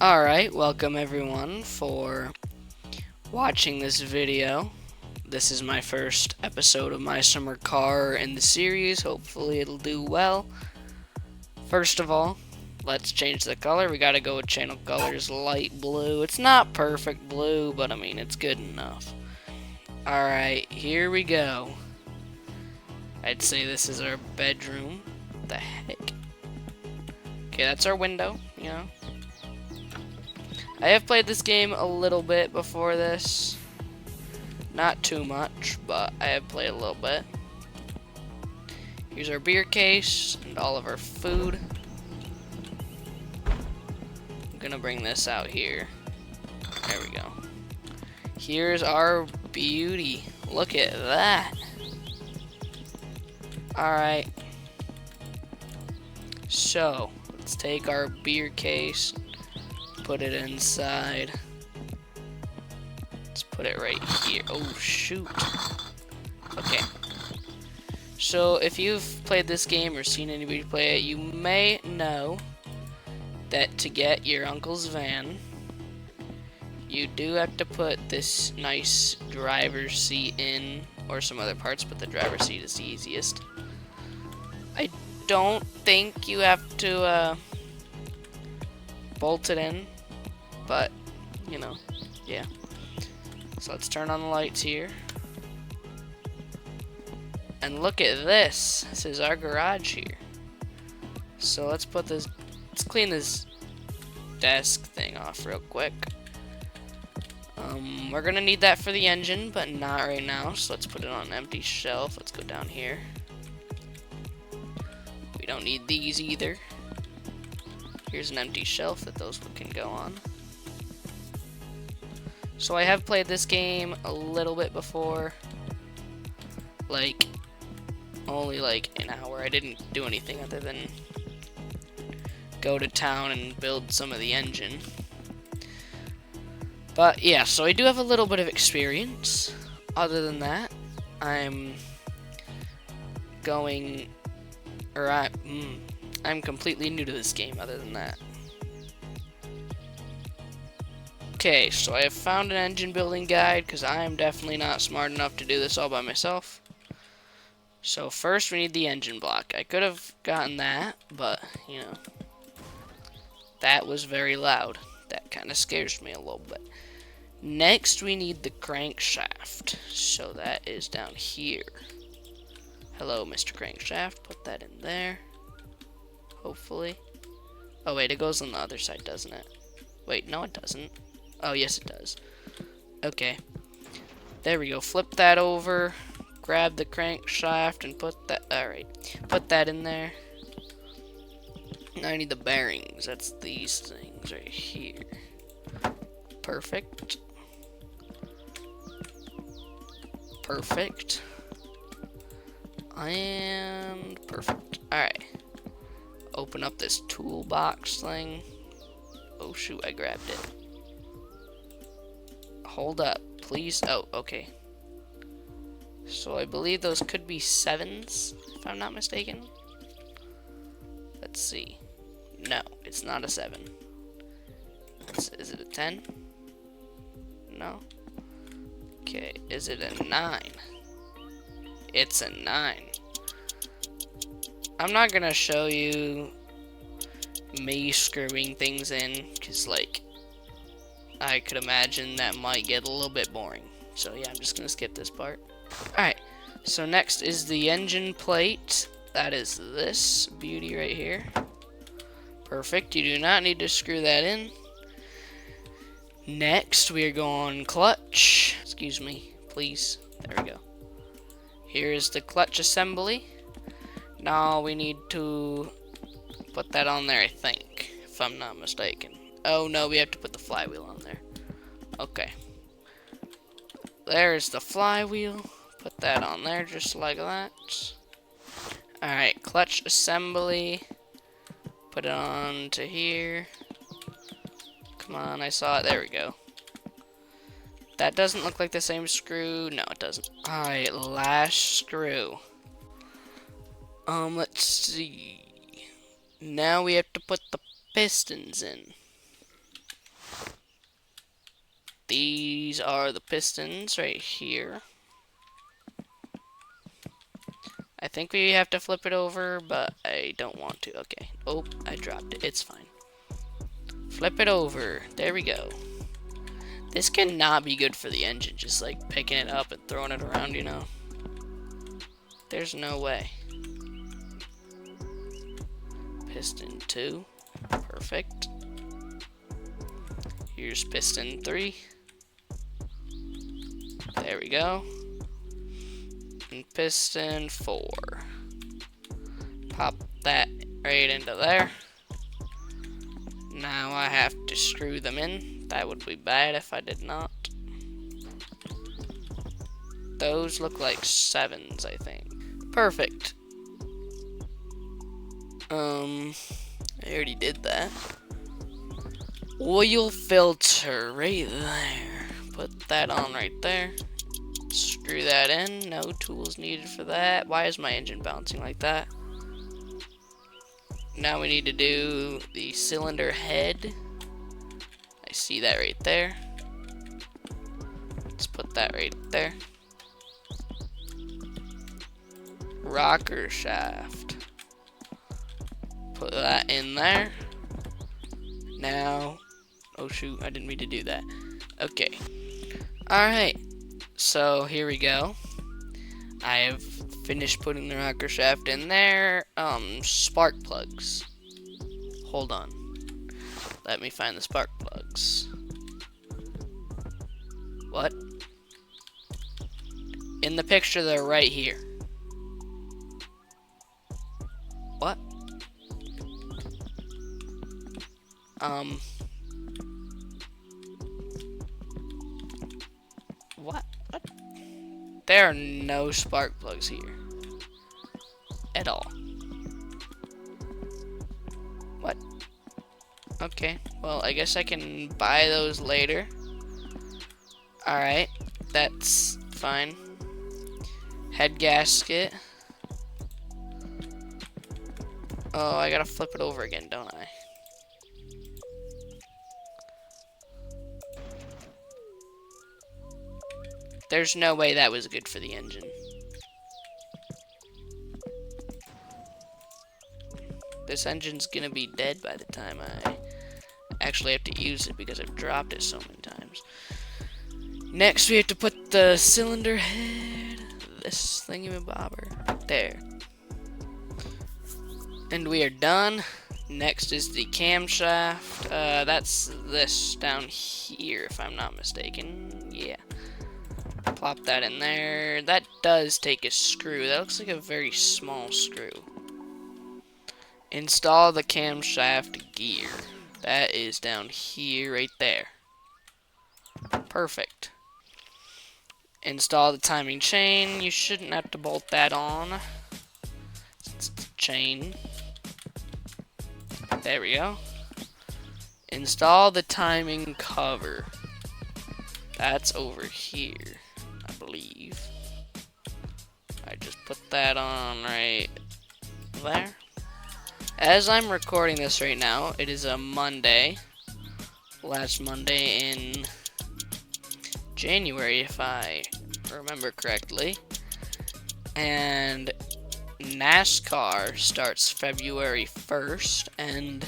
Alright, welcome everyone for watching this video. This is my first episode of my summer car in the series. Hopefully it'll do well. First of all, let's change the color. We gotta go with channel colors light blue. It's not perfect blue, but I mean it's good enough. Alright, here we go. I'd say this is our bedroom. What the heck? Okay, that's our window, you know. I have played this game a little bit before this. Not too much, but I have played a little bit. Here's our beer case and all of our food. I'm gonna bring this out here. There we go. Here's our beauty. Look at that. Alright. So, let's take our beer case. Put it inside. Let's put it right here. Oh, shoot. Okay. So, if you've played this game or seen anybody play it, you may know that to get your uncle's van, you do have to put this nice driver's seat in, or some other parts, but the driver's seat is the easiest. I don't think you have to bolt it in. But, you know, yeah. So let's turn on the lights here. And look at this. This is our garage here. So let's clean this desk thing off real quick. We're gonna need that for the engine, but not right now. So let's put it on an empty shelf. Let's go down here. We don't need these either. Here's an empty shelf that those can go on. So I have played this game a little bit before, like only like an hour. I didn't do anything other than go to town and build some of the engine. But yeah, so I do have a little bit of experience. Other than that, I'm completely new to this game other than that. Okay, so I have found an engine building guide because I am definitely not smart enough to do this all by myself. So first we need the engine block. I could have gotten that, but, you know, that was very loud. That kind of scares me a little bit. Next we need the crankshaft. So that is down here. Hello, Mr. Crankshaft. Put that in there. Hopefully. Oh wait, it goes on the other side, doesn't it? Wait, no it doesn't. Oh, yes it does. Okay. There we go. Flip that over. Grab the crankshaft and put that... Alright. Put that in there. Now I need the bearings. That's these things right here. Perfect. Perfect. And perfect. Alright. Open up this toolbox thing. Oh shoot, I grabbed it. Hold up, please. Oh, okay. So I believe those could be 7s, if I'm not mistaken. Let's see. No, it's not a 7. Is it a 10? No. Okay, is it a 9? It's a 9. I'm not gonna show you me screwing things in, because, like, I could imagine that might get a little bit boring. So yeah, I'm just gonna skip this part. Alright, so next is the engine plate. That is this beauty right here. Perfect, you do not need to screw that in. Next, we are going clutch. Excuse me, please. There we go. Here's the clutch assembly. Now we need to put that on there, I think, if I'm not mistaken. Oh no, we have to put the flywheel on there. Okay. There's the flywheel. Put that on there just like that. Alright, clutch assembly. Put it on to here. Come on, I saw it. There we go. That doesn't look like the same screw. No, it doesn't. Alright, last screw. Let's see. Now we have to put the pistons in. these are the pistons right here. I think we have to flip it over, but I don't want to. Okay. Oh, I dropped it. It's fine. Flip it over. There we go. This cannot be good for the engine, just like picking it up and throwing it around, you know. There's no way. Piston 2. Perfect. Here's piston 3. There we go. And piston 4. Pop that right into there. Now I have to screw them in. That would be bad if I did not. Those look like 7s, I think. Perfect. I already did that. Oil filter right there. Put that on right there. Screw that in. No tools needed for that. Why is my engine bouncing like that? Now we need to do the cylinder head. I see that right there. Let's put that right there. Rocker shaft. Put that in there. Now, oh shoot, I didn't mean to do that. Okay. Alright. So here we go. I have finished putting the rocker shaft in there. Spark plugs. Hold on. Let me find the spark plugs. What? In the picture, they're right here. What? What? There are no spark plugs here. At all. What? Okay, well, I guess I can buy those later. Alright, that's fine. Head gasket. Oh, I gotta flip it over again, don't I? There's no way that was good for the engine. This engine's gonna be dead by the time I actually have to use it because I've dropped it so many times. Next, we have to put the cylinder head, this thingamabobber, there. And we are done. Next is the camshaft. That's this down here, if I'm not mistaken. Yeah. Plop that in there. That does take a screw. That looks like a very small screw. Install the camshaft gear. That is down here, right there. Perfect. Install the timing chain. You shouldn't have to bolt that on. It's the chain. There we go. Install the timing cover. That's over here, I believe. I just put that on right there. As I'm recording this right now, it is a Monday. Last Monday in January, if I remember correctly. And NASCAR starts February 1st, and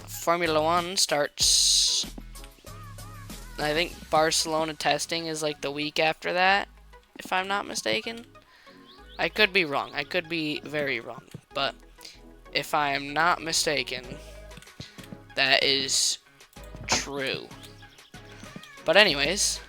Formula One starts, I think Barcelona testing is like the week after that, if I'm not mistaken. I could be wrong. I could be very wrong. But if I am not mistaken, that is true. But anyways,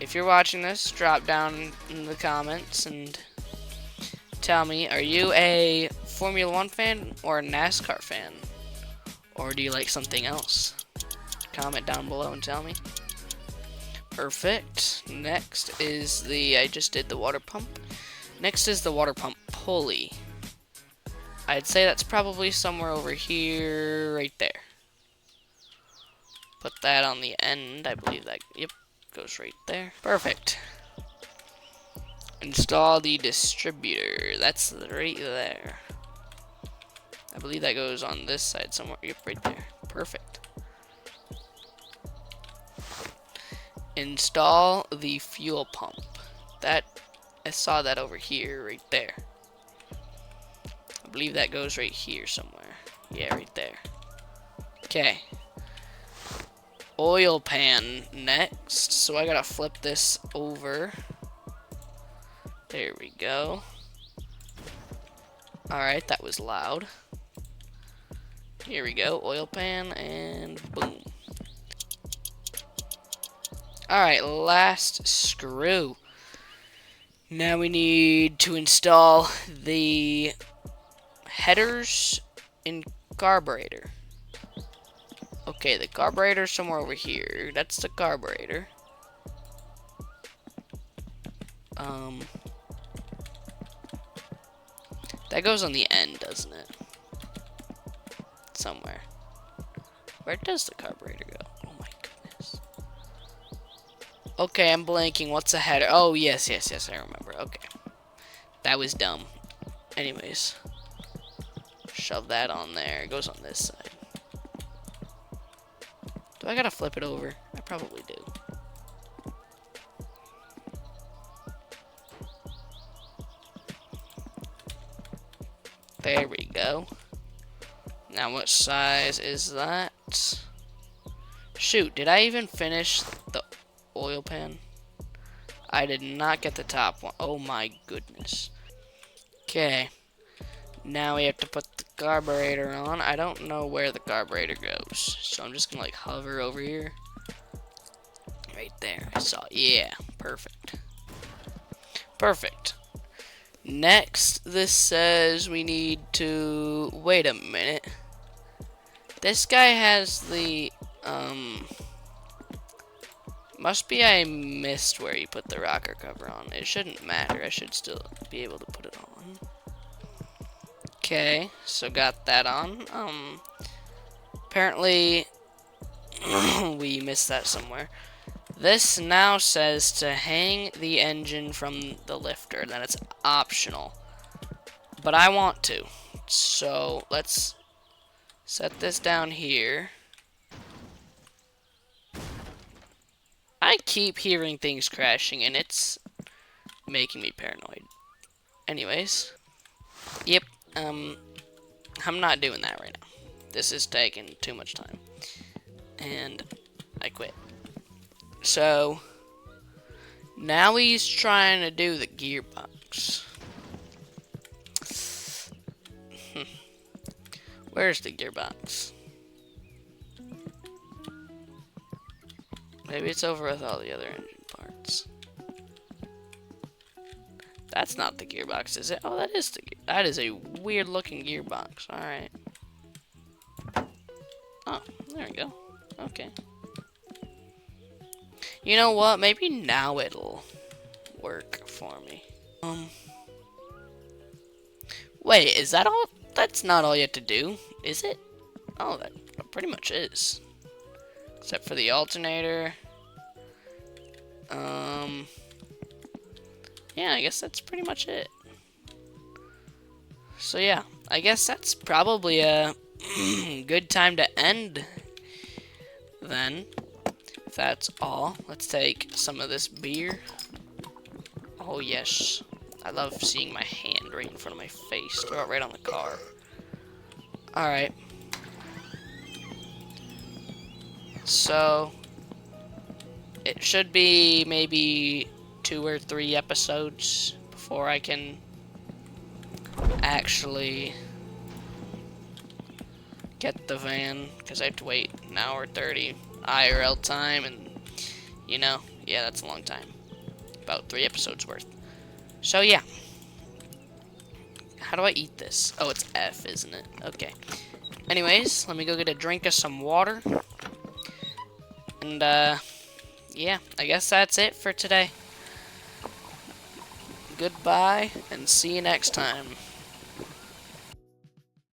if you're watching this, drop down in the comments and tell me, are you a Formula One fan or a NASCAR fan? Or do you like something else? Comment down below and tell me. Perfect. Next is the, I just did the water pump. Next is the water pump pulley. I'd say that's probably somewhere over here, right there. Put that on the end. I believe that, yep, goes right there. Perfect. Install the distributor. That's right there. I believe that goes on this side somewhere. Yep, right there. Perfect. install the fuel pump. That, I saw that over here, right there. I believe that goes right here somewhere. Yeah, right there. Okay. Oil pan next. So I gotta flip this over. There we go. Alright, that was loud. Here we go, oil pan, and boom. Alright, last screw. Now we need to install the headers and carburetor. Okay, the carburetor's somewhere over here. That's the carburetor. That goes on the end, doesn't it? Somewhere. Where does the carburetor go? Oh my goodness. Okay, I'm blanking. What's a header? Oh, yes, I remember. Okay. That was dumb. Anyways. Shove that on there. It goes on this side. Do I gotta flip it over? I probably do. There we go. Now what size is that? Shoot, did I even finish the oil pan? I did not get the top one. Oh my goodness. Okay. Now we have to put the carburetor on. I don't know where the carburetor goes. So I'm just gonna like hover over here. Right there. I saw. Yeah. Perfect. Perfect. Next, this says we need to... Wait a minute. This guy has the... Must be I missed where you put the rocker cover on. It shouldn't matter. I should still be able to put it on. Okay, so got that on. Apparently, we missed that somewhere. This now says to hang the engine from the lifter. Then it's optional. But I want to. So let's set this down here. I keep hearing things crashing and it's making me paranoid. Anyways. Yep. I'm not doing that right now. This is taking too much time. And I quit. So, now he's trying to do the gearbox. Where's the gearbox? Maybe it's over with all the other engine parts. That's not the gearbox, is it? Oh, that is that is a weird looking gearbox. Alright. Oh, there we go. Okay. You know what? Maybe now it'll work for me. Wait, is that all? That's not all you have to do, is it? Oh, that pretty much is. Except for the alternator. Yeah, I guess that's pretty much it. So yeah, I guess that's probably a good time to end then. If that's all, let's take some of this beer. Oh yes, I love seeing my hand right in front of my face. Throw it right on the car. Alright. So, it should be maybe 2 or 3 episodes before I can actually get the van, because I have to wait an hour 30 IRL time, and you know, yeah, that's a long time. About 3 episodes worth. So yeah. How do I eat this? Oh, it's F, isn't it? Okay. Anyways, let me go get a drink of some water. And, yeah, I guess that's it for today. Goodbye, and see you next time.